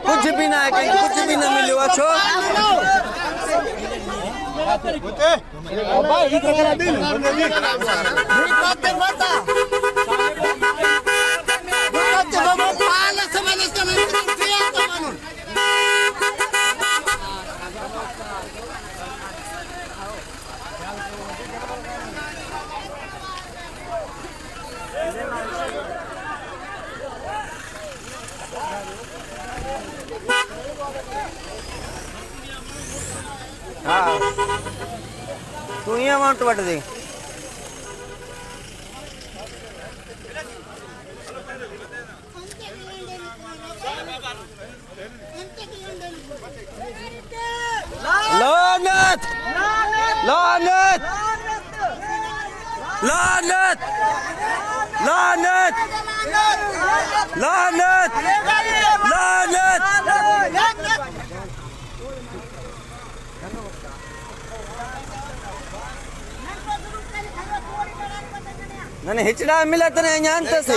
कुछ भी ना है, कहीं कुछ भी ना मिले अच्छो हाँ तू ही अमाउंट बट दे लानत लानत लानत लानत लानत लानत ನಾನು ಹೆಚ್ಚಿನ ಮಿಲತನೆ ಯಾಂತಸಿ